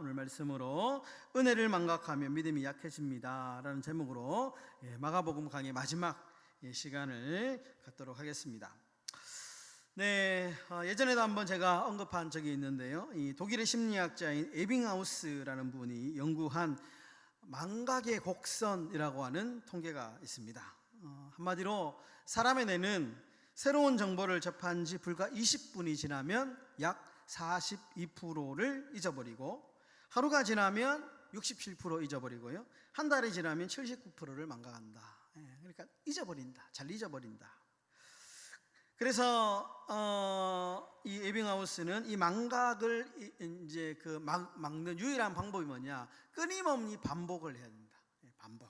오늘 말씀으로 은혜를 망각하면 믿음이 약해집니다 라는 제목으로 마가복음 강의 마지막 시간을 갖도록 하겠습니다. 네, 예전에도 한번 제가 언급한 적이 있는데요, 이 독일의 심리학자인 에빙하우스라는 분이 연구한 망각의 곡선이라고 하는 통계가 있습니다. 한마디로 사람의 뇌는 새로운 정보를 접한 지 불과 20분이 지나면 약 42%를 잊어버리고, 하루가 지나면 67% 잊어버리고요, 한 달이 지나면 79%를 망각한다. 그러니까 잊어버린다, 잘 잊어버린다. 그래서 이 에빙하우스는 이 망각을 이제 막는 유일한 방법이 뭐냐? 끊임없이 반복을 해야 된다. 반복,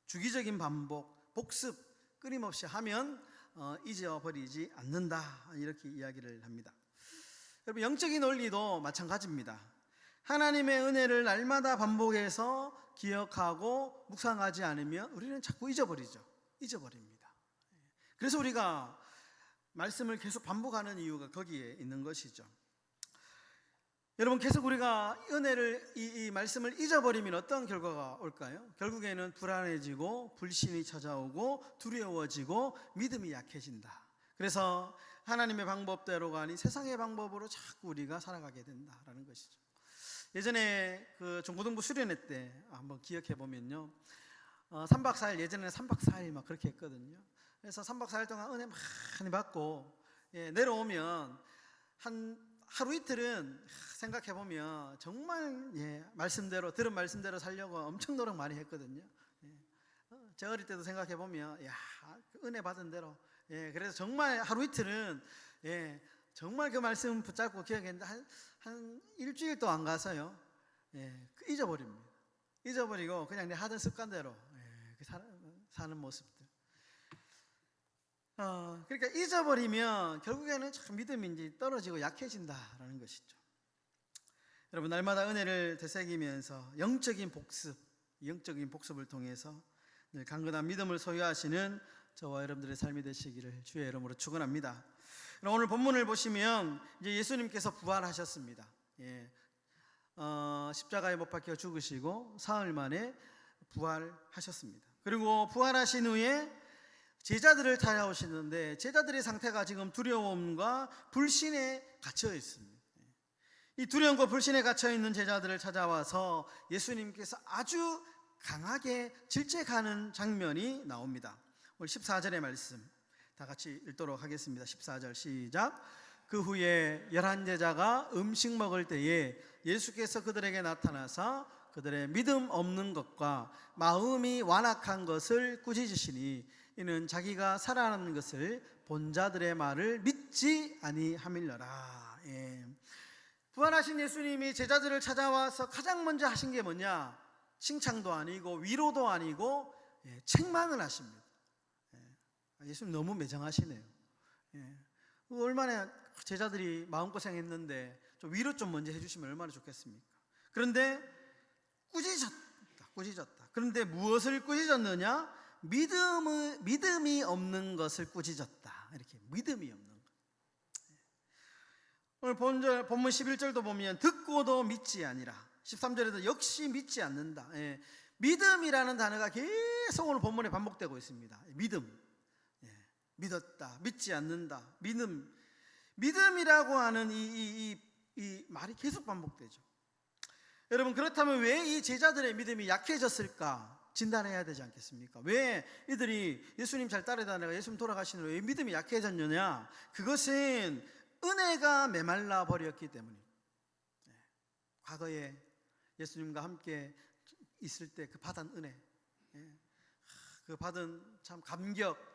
주기적인 반복, 복습, 끊임없이 하면 잊어버리지 않는다, 이렇게 이야기를 합니다. 여러분, 영적인 원리도 마찬가지입니다. 하나님의 은혜를 날마다 반복해서 기억하고 묵상하지 않으면 우리는 자꾸 잊어버립니다. 그래서 우리가 말씀을 계속 반복하는 이유가 거기에 있는 것이죠. 여러분, 계속 우리가 은혜를 이 말씀을 잊어버리면 어떤 결과가 올까요? 결국에는 불안해지고 불신이 찾아오고 두려워지고 믿음이 약해진다. 그래서 하나님의 방법대로가 아닌 세상의 방법으로 자꾸 우리가 살아가게 된다라는 것이죠. 예전에 그 중고등부 수련회 때 한번 기억해 보면요, 3박 4일, 예전에는 3박 4일 막 그렇게 했거든요. 그래서 3박 4일 동안 은혜 많이 받고 내려오면 하루 이틀은 생각해 보면 정말 말씀대로, 들은 말씀대로 살려고 엄청 노력 많이 했거든요. 제 어릴 때도 생각해 보면 은혜 받은 대로, 그래서 정말 하루 이틀은 정말 그 말씀 붙잡고 기억했는데 한 일주일도 안 가서요, 잊어버립니다. 잊어버리고 그냥 내 하던 습관대로 사는 모습들. 그러니까 잊어버리면 결국에는 참 믿음이 이제 떨어지고 약해진다라는 것이죠. 여러분, 날마다 은혜를 되새기면서 영적인 복습을 통해서 늘 강건한 믿음을 소유하시는 저와 여러분들의 삶이 되시기를 주의 이름으로 축원합니다. 오늘 본문을 보시면 이제 예수님께서 부활하셨습니다. 십자가에 못 박혀 죽으시고 사흘 만에 부활하셨습니다. 그리고 부활하신 후에 제자들을 찾아오시는데 제자들의 상태가 지금 두려움과 불신에 갇혀 있습니다. 이 두려움과 불신에 갇혀 있는 제자들을 찾아와서 예수님께서 아주 강하게 질책하는 장면이 나옵니다. 오늘 14절의 말씀 다 같이 읽도록 하겠습니다. 14절 시작. 그 후에 11제자가 음식 먹을 때에 예수께서 그들에게 나타나서 그들의 믿음 없는 것과 마음이 완악한 것을 꾸짖으시니 이는 자기가 살아나는 것을 본 자들의 말을 믿지 아니함일러라. 부활하신 예수님이 제자들을 찾아와서 가장 먼저 하신 게 뭐냐? 칭찬도 아니고 위로도 아니고 책망을 하십니다. 예수님 너무 매정하시네요. 얼마나 제자들이 마음고생했는데 좀 위로 좀 먼저 해주시면 얼마나 좋겠습니까? 그런데 꾸짖었다. 그런데 무엇을 꾸짖었느냐? 믿음이 없는 것을 꾸짖었다. 이렇게 믿음이 없는 것. 오늘 본문 11절도 보면 듣고도 믿지 아니라, 13절에도 역시 믿지 않는다. 믿음이라는 단어가 계속 오늘 본문에 반복되고 있습니다. 믿음, 믿었다, 믿지 않는다, 믿음이라고 하는 이 말이 계속 반복되죠. 여러분, 그렇다면 왜 이 제자들의 믿음이 약해졌을까 진단해야 되지 않겠습니까? 왜 이들이 예수님 잘 따라다니다가 예수님 돌아가신 후에 왜 믿음이 약해졌느냐? 그것은 은혜가 메말라 버렸기 때문입니다. 과거에 예수님과 함께 있을 때 그 받은 은혜, 그 받은 참 감격,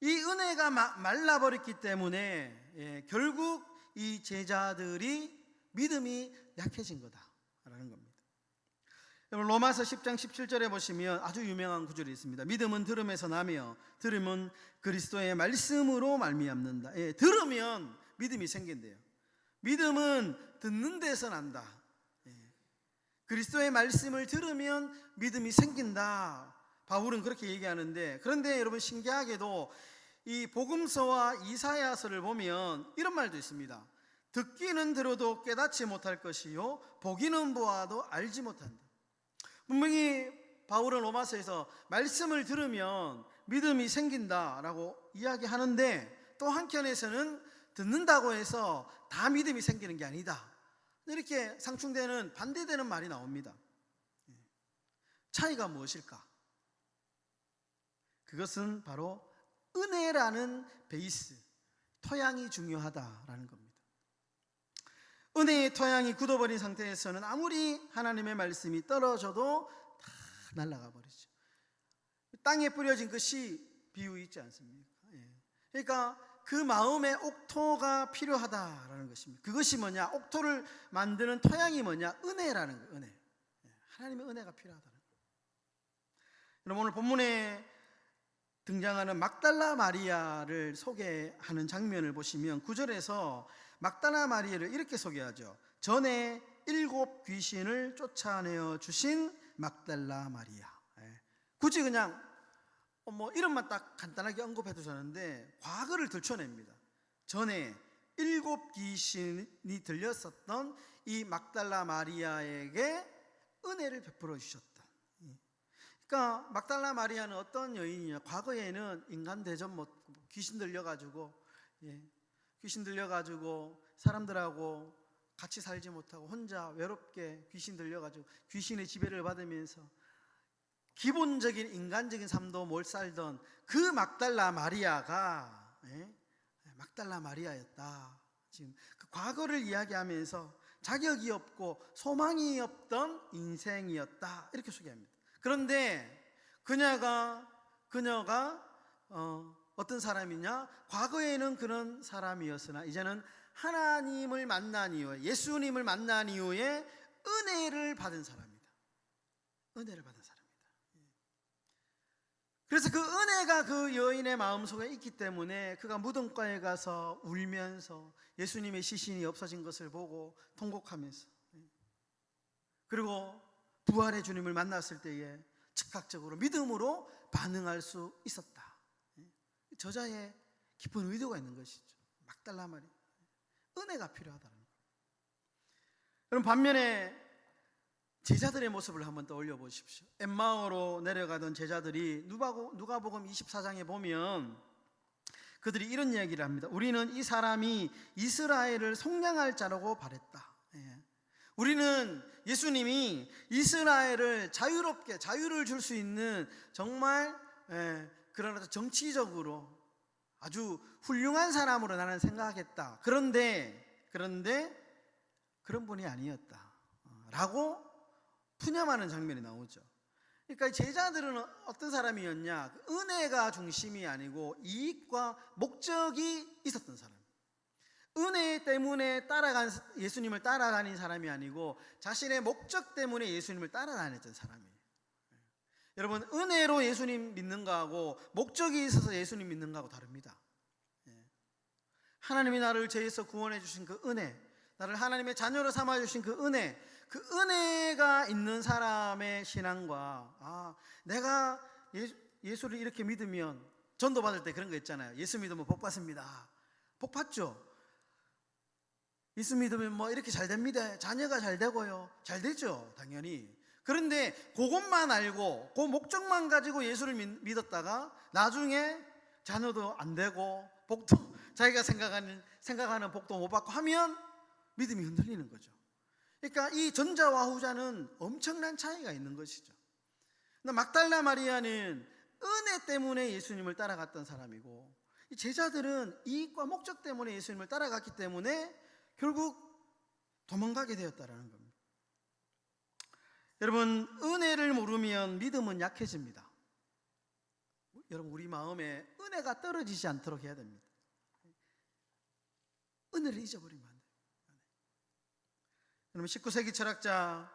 이 은혜가 말라버렸기 때문에 결국 이 제자들이 믿음이 약해진 거다라는 겁니다. 로마서 10장 17절에 보시면 아주 유명한 구절이 있습니다. 믿음은 들음에서 나며 들음은 그리스도의 말씀으로 말미암는다. 들으면 믿음이 생긴대요. 믿음은 듣는 데서 난다. 그리스도의 말씀을 들으면 믿음이 생긴다. 바울은 그렇게 얘기하는데, 그런데 여러분, 신기하게도 이 복음서와 이사야서를 보면 이런 말도 있습니다. 듣기는 들어도 깨닫지 못할 것이요 보기는 보아도 알지 못한다. 분명히 바울은 로마서에서 말씀을 들으면 믿음이 생긴다라고 이야기하는데, 또 한켠에서는 듣는다고 해서 다 믿음이 생기는 게 아니다, 이렇게 상충되는, 반대되는 말이 나옵니다. 차이가 무엇일까? 그것은 바로 은혜라는 베이스, 토양이 중요하다라는 겁니다. 은혜의 토양이 굳어버린 상태에서는 아무리 하나님의 말씀이 떨어져도 다 날아가 버리죠. 땅에 뿌려진 그 씨 비유 있지 않습니까? 그러니까 그 마음의 옥토가 필요하다라는 것입니다. 그것이 뭐냐? 옥토를 만드는 토양이 뭐냐? 은혜라는 거예요. 은혜. 하나님의 은혜가 필요하다는 거예요. 여러분, 오늘 본문에 등장하는 막달라 마리아를 소개하는 장면을 보시면 9절에서 막달라 마리아를 이렇게 소개하죠. 전에 7 귀신을 쫓아내어 주신 막달라 마리아. 굳이 그냥 이름만 딱 간단하게 언급해 두셨는데 과거를 들춰냅니다. 전에 7 귀신이 들렸었던 이 막달라 마리아에게 은혜를 베풀어 주셨다. 그러니까 막달라 마리아는 어떤 여인이냐? 과거에는 인간 대접 못, 귀신 들려가지고 사람들하고 같이 살지 못하고 혼자 외롭게 귀신 들려가지고 귀신의 지배를 받으면서 기본적인 인간적인 삶도 못 살던 그 막달라 마리아가 막달라 마리아였다. 지금 그 과거를 이야기하면서 자격이 없고 소망이 없던 인생이었다, 이렇게 소개합니다. 그런데 그녀가 어떤 사람이냐? 과거에는 그런 사람이었으나 이제는 하나님을 만난 이후에, 예수님을 만난 이후에 은혜를 받은 사람이다. 은혜를 받은 사람이다. 그래서 그 은혜가 그 여인의 마음속에 있기 때문에 그가 무덤가에 가서 울면서 예수님의 시신이 없어진 것을 보고 통곡하면서, 그리고 부활의 주님을 만났을 때에 즉각적으로 믿음으로 반응할 수 있었다. 저자의 깊은 의도가 있는 것이죠. 막달라 마리아, 은혜가 필요하다는 거예요. 그럼 반면에 제자들의 모습을 한번 떠올려 보십시오. 엠마오로 내려가던 제자들이 누가복음 24장에 보면 그들이 이런 이야기를 합니다. 우리는 이 사람이 이스라엘을 속량할 자라고 바랬다. 우리는 예수님이 이스라엘을 자유롭게, 자유를 줄 수 있는 정말 그러나 정치적으로 아주 훌륭한 사람으로 나는 생각했다. 그런데 그런 분이 아니었다 라고 푸념하는 장면이 나오죠. 그러니까 제자들은 어떤 사람이었냐? 은혜가 중심이 아니고 이익과 목적이 있었던 사람. 은혜 때문에 예수님을 따라가는 사람이 아니고 자신의 목적 때문에 예수님을 따라다녔던 사람이에요. 여러분, 은혜로 예수님 믿는 거하고 목적이 있어서 예수님 믿는 거하고 다릅니다. 하나님이 나를 죄에서 구원해 주신 그 은혜, 나를 하나님의 자녀로 삼아 주신 그 은혜, 그 은혜가 있는 사람의 신앙과 내가 예수를 이렇게 믿으면, 전도 받을 때 그런 거 있잖아요. 예수 믿으면 복 받습니다. 복 받죠. 예수 믿으면 이렇게 잘 됩니다. 자녀가 잘 되고요. 잘 되죠, 당연히. 그런데 그것만 알고 그 목적만 가지고 예수를 믿었다가 나중에 자녀도 안 되고 복도 자기가 생각하는 복도 못 받고 하면 믿음이 흔들리는 거죠. 그러니까 이 전자와 후자는 엄청난 차이가 있는 것이죠. 막달라 마리아는 은혜 때문에 예수님을 따라갔던 사람이고, 이 제자들은 이익과 목적 때문에 예수님을 따라갔기 때문에 결국 도망가게 되었다라는 겁니다. 여러분, 은혜를 모르면 믿음은 약해집니다. 여러분, 우리 마음에 은혜가 떨어지지 않도록 해야 됩니다. 은혜를 잊어버리면 안 돼요. 여러분, 19세기 철학자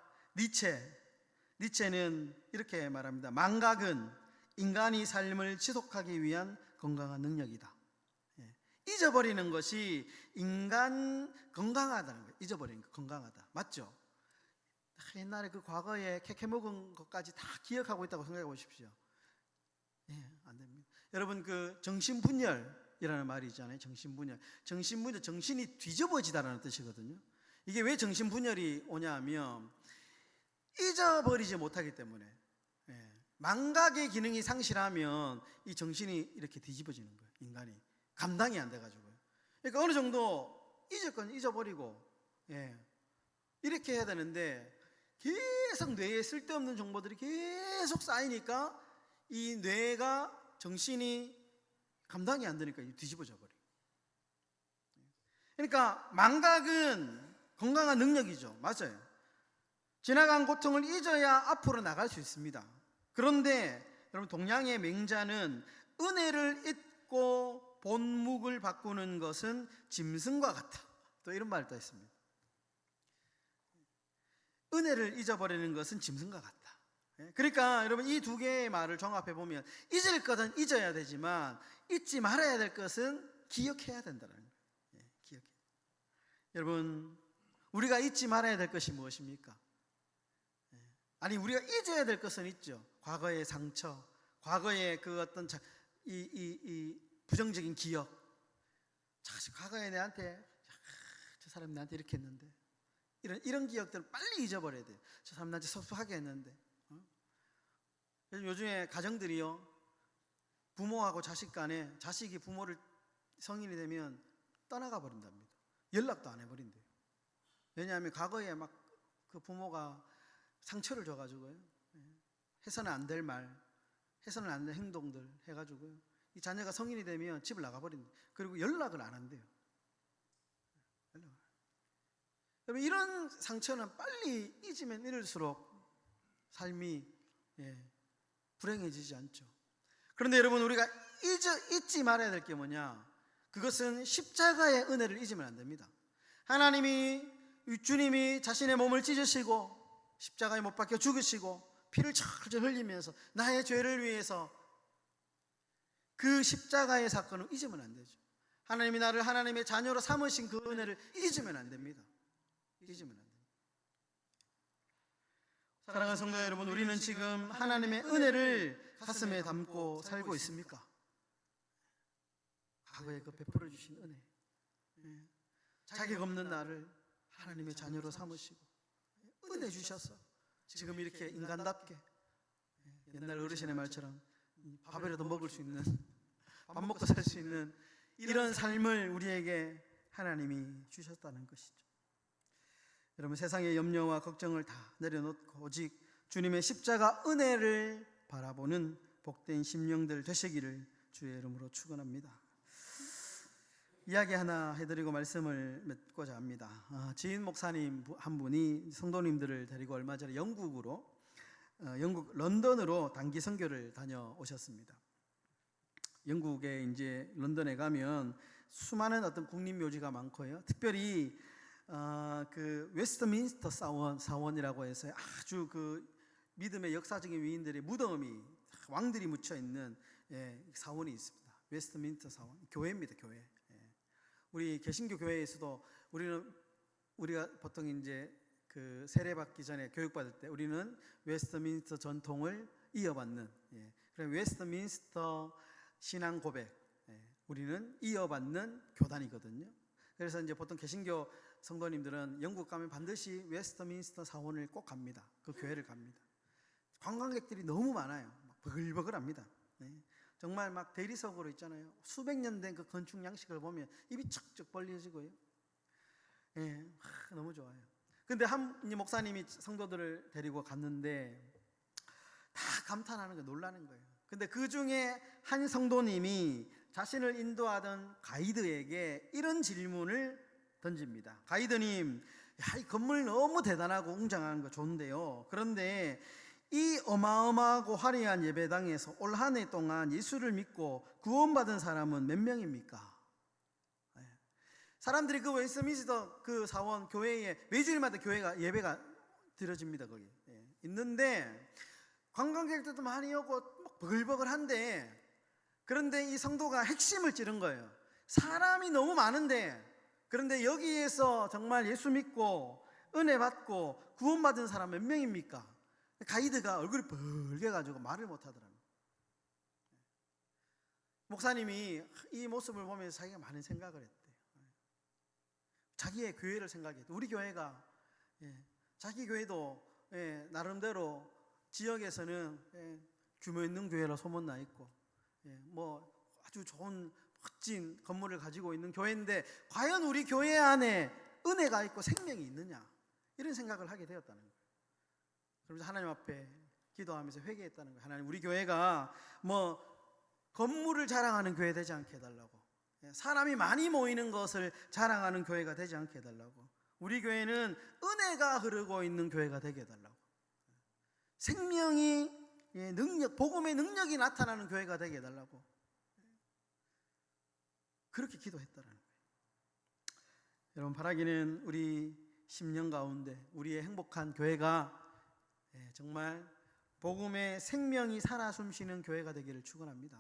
니체는 이렇게 말합니다. 망각은 인간이 삶을 지속하기 위한 건강한 능력이다. 잊어버리는 것이 인간 건강하다는 거예요. 잊어버리는 거 건강하다. 맞죠? 옛날에 그 과거에 캐캐 먹은 것까지 다 기억하고 있다고 생각해 보십시오. 안 됩니다. 여러분, 그 정신분열 정신분열이라는 말이 있잖아요. 정신분열. 정신분열, 정신이 뒤집어지다라는 뜻이거든요. 이게 왜 정신분열이 오냐 하면 잊어버리지 못하기 때문에, 망각의 기능이 상실하면 이 정신이 이렇게 뒤집어지는 거예요. 인간이 감당이 안 돼가지고요. 그러니까 어느 정도 잊을 건 잊어버리고, 이렇게 해야 되는데 계속 뇌에 쓸데없는 정보들이 계속 쌓이니까 이 뇌가, 정신이 감당이 안 되니까 뒤집어져 버려요. 그러니까 망각은 건강한 능력이죠. 맞아요. 지나간 고통을 잊어야 앞으로 나갈 수 있습니다. 그런데 여러분, 동양의 맹자는 은혜를 잊고 본묵을 바꾸는 것은 짐승과 같다, 또 이런 말을 또 했습니다. 은혜를 잊어버리는 것은 짐승과 같다. 그러니까 여러분, 이 두 개의 말을 종합해 보면 잊을 것은 잊어야 되지만 잊지 말아야 될 것은 기억해야 된다는 거예요. 기억해. 여러분, 우리가 잊지 말아야 될 것이 무엇입니까? 아니, 우리가 잊어야 될 것은 있죠. 과거의 상처, 과거의 그 어떤 이 부정적인 기억. 과거에 내한테, 저 사람이 나한테 이렇게 했는데, 이런 기억들을 빨리 잊어버려야 돼요. 저 사람 나한테 섭섭하게 했는데. 요즘에 가정들이요, 부모하고 자식 간에, 자식이 부모를 성인이 되면 떠나가 버린답니다. 연락도 안 해버린대요. 왜냐하면 과거에 막 그 부모가 상처를 줘가지고요, 해서는 안 될 말, 해서는 안 될 행동들 해가지고요, 이 자녀가 성인이 되면 집을 나가버린대요. 그리고 연락을 안 한대요. 여러분, 이런 상처는 빨리 잊으면 잊을수록 삶이 불행해지지 않죠. 그런데 여러분, 우리가 잊지 말아야 될 게 뭐냐? 그것은 십자가의 은혜를 잊으면 안 됩니다. 주님이 자신의 몸을 찢으시고 십자가에 못 박혀 죽으시고 피를 철철 흘리면서 나의 죄를 위해서, 그 십자가의 사건을 잊으면 안 되죠. 하나님이 나를 하나님의 자녀로 삼으신 그 은혜를 잊으면 안 됩니다. 잊으면 안 됩니다. 사랑하는 성도 여러분, 우리는 지금 하나님의 은혜를 가슴에 담고 살고 있습니까? 과거에 그 베풀어 주신 은혜, 자격 없는 나를 하나님의 자녀로 삼으시고 은혜 주셔서 지금 이렇게 인간답게, 옛날 어르신의 말처럼 밥이라도 먹을 수 있는, 밥 먹고 살 수 있는 이런 삶을 우리에게 하나님이 주셨다는 것이죠. 여러분, 세상의 염려와 걱정을 다 내려놓고 오직 주님의 십자가 은혜를 바라보는 복된 심령들 되시기를 주의 이름으로 축원합니다. 이야기 하나 해드리고 말씀을 맺고자 합니다. 지인 목사님 한 분이 성도님들을 데리고 얼마 전에 영국 런던으로 단기 선교를 다녀오셨습니다. 영국에 이제 런던에 가면 수많은 어떤 국립묘지가 많고요. 특별히 그 웨스트민스터 사원이라고 해서 아주 그 믿음의 역사적인 위인들의 무덤이, 왕들이 묻혀 있는 사원이 있습니다. 웨스트민스터 사원, 교회입니다. 교회. 우리 개신교 교회에서도 우리가 보통 이제 그 세례받기 전에 교육받을 때 우리는 웨스트민스터 전통을 이어받는, 그럼 웨스트민스터 신앙 고백, 우리는 이어받는 교단이거든요. 그래서 이제 보통 개신교 성도님들은 영국 가면 반드시 웨스트민스터 사원을 꼭 갑니다. 그 교회를 갑니다. 관광객들이 너무 많아요. 막 버글버글합니다. 정말 막 대리석으로 있잖아요. 수백 년 된 그 건축 양식을 보면 입이 척척 벌려지고요. 너무 좋아요. 근데 한 목사님이 성도들을 데리고 갔는데 다 감탄하는 거예요. 놀라는 거예요. 근데 그 중에 한 성도님이 자신을 인도하던 가이드에게 이런 질문을 던집니다. 가이드님, 이 건물 너무 대단하고 웅장한 거 좋은데요, 그런데 이 어마어마하고 화려한 예배당에서 올 한 해 동안 예수를 믿고 구원받은 사람은 몇 명입니까? 사람들이 그 웨스트민스터 그 사원 교회에 매주일마다 예배가 드려집니다. 거기 있는데 관광객들도 많이 오고 막 버글버글한데, 그런데 이 성도가 핵심을 찌른 거예요. 사람이 너무 많은데, 그런데 여기에서 정말 예수 믿고 은혜 받고 구원받은 사람 몇 명입니까? 가이드가 얼굴이 벌게가지고 말을 못하더랍니다. 목사님이 이 모습을 보면서 자기가 많은 생각을 했대요. 자기의 교회를 생각했대. 우리 교회가 자기 교회도 나름대로 지역에서는 규모 있는 교회로 소문나 있고 뭐 아주 좋은 멋진 건물을 가지고 있는 교회인데 과연 우리 교회 안에 은혜가 있고 생명이 있느냐, 이런 생각을 하게 되었다는 거예요. 그러면서 하나님 앞에 기도하면서 회개했다는 거예요. 하나님, 우리 교회가 뭐 건물을 자랑하는 교회 되지 않게 해달라고, 사람이 많이 모이는 것을 자랑하는 교회가 되지 않게 해달라고, 우리 교회는 은혜가 흐르고 있는 교회가 되게 해달라고, 생명이 능력, 복음의 능력이 나타나는 교회가 되게 해달라고, 그렇게 기도했다라는 거예요. 여러분, 바라기는 우리 10년 가운데 우리의 행복한 교회가 정말 복음의 생명이 살아 숨쉬는 교회가 되기를 축원합니다.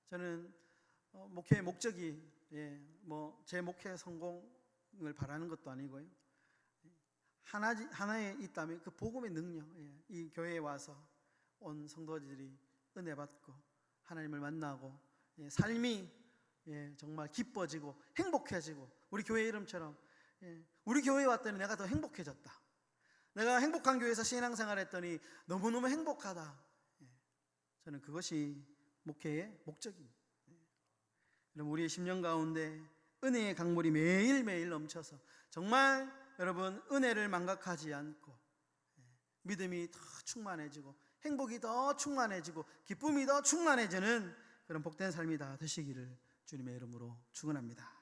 저는 목회의 목적이 뭐 제 목회 성공을 바라는 것도 아니고요. 하나에 있다면 그 복음의 능력, 이 교회에 와서 온 성도들이 은혜 받고 하나님을 만나고 삶이 정말 기뻐지고 행복해지고, 우리 교회 이름처럼 우리 교회에 왔더니 내가 더 행복해졌다, 내가 행복한 교회에서 신앙생활 했더니 너무너무 행복하다. 저는 그것이 목회의 목적입니다. 여러분, 우리의 10년 가운데 은혜의 강물이 매일매일 넘쳐서 정말 여러분 은혜를 망각하지 않고 믿음이 더 충만해지고 행복이 더 충만해지고 기쁨이 더 충만해지는 그런 복된 삶이 다 되시기를 주님의 이름으로 축원합니다.